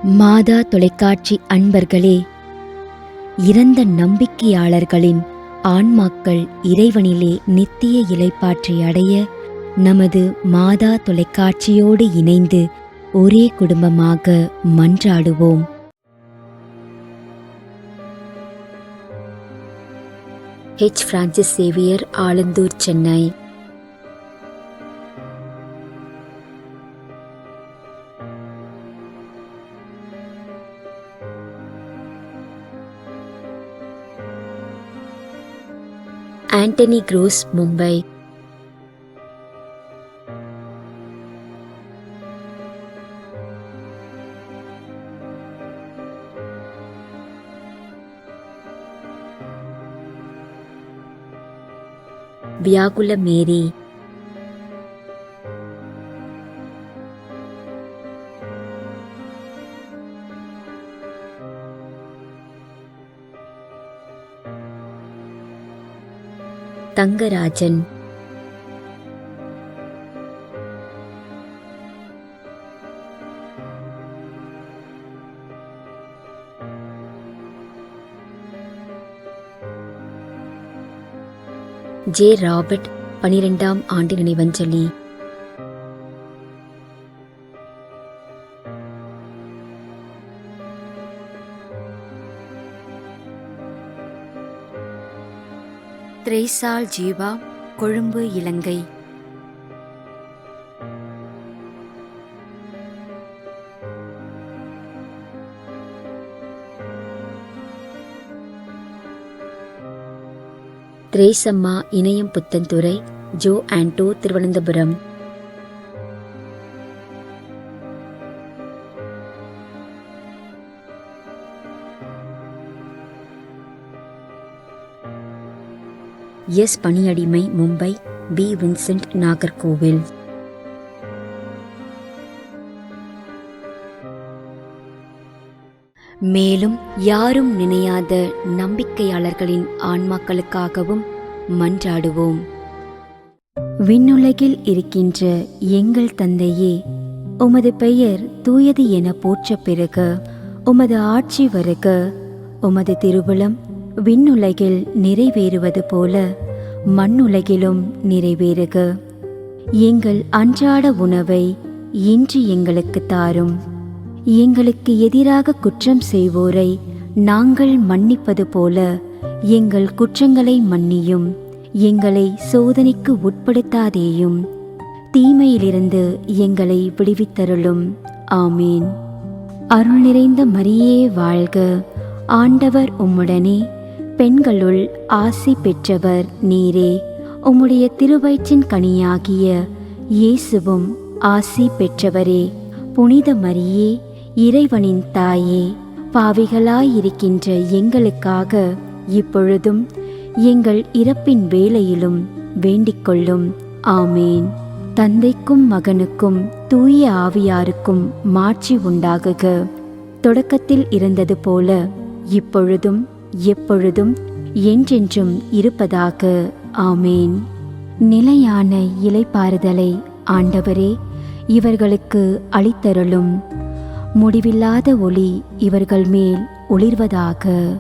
மாதா தொலைக்காட்சி அன்பர்களே, இறந்த நம்பிக்கையாளர்களின் ஆன்மாக்கள் இறைவனிலே நித்திய இளைப்பாற்றி அடைய நமது மாதா தொலைக்காட்சியோடு இணைந்து ஒரே குடும்பமாக மன்றாடுவோம். H. Francis Xavier, Alandur, Chennai. Antony Cruz, Mumbai. Viyagula Mary. Thangarajan. J. Robert, 12ஆம் ஆண்டு நினைவஞ்சலி. திரேசால் Jeeva, Colombo, Ilangai. Thresamma, Inayam, Puthenthurai. Joe Anto, Thiruvananthapuram. S. Paniyadimai, Mumbai. P. Vincent, Nagercoil. மேலும் யாரும் நினையாத நம்பிக்கையாளர்களின் ஆன்மாக்களுக்காகவும் மன்றாடுவோம். விண்ணுலகில் இருக்கின்ற எங்கள் தந்தையே, உமது பெயர் தூயது என போற்ற பெறுக. உமது ஆட்சி வருக. உமது திருவுளம் விண்ணுலகில் நிறைவேறுவது போல மண்ணுலகிலும் நிறைவேறுக. எங்கள் அன்றாட உணவை இன்று எங்களுக்கு தாரும். எங்களுக்கு எதிராக குற்றம் செய்வோரை நாங்கள் மன்னிப்பது போல எங்கள் குற்றங்களை மன்னியும். எங்களை சோதனைக்கு உட்படுத்தாதேயும், தீமையிலிருந்து எங்களை விடுவித்தருளும். ஆமீன். அருள் நிறைந்த மரியே வாழ்க, ஆண்டவர் உம்முடனே, பெண்களுள் ஆசி பெற்றவர் நீரே. உம்முடைய திருவயிற்றின் கனியாகிய இயேசுவும் ஆசி பெற்றவரே. புனித மரியே, இறைவனின் தாயே, பாவிகளாயிருக்கின்ற எங்களுக்காக இப்பொழுதும் எங்கள் இறப்பின் வேளையிலும் வேண்டிக்கொள்ளும். ஆமேன். தந்தைக்கும் மகனுக்கும் தூய ஆவியாருக்கும் மாட்சி உண்டாகுக. தொடக்கத்தில் இருந்தது போல இப்பொழுதும் எப்பொழுதும் என்றென்றும் இருப்பதாக. ஆமேன். நிலையான இளைப்பாறுதலை ஆண்டவரே இவர்களுக்கு அளித்தருளும். முடிவில்லாத ஒளி இவர்கள் மேல் ஒளிர்வதாக.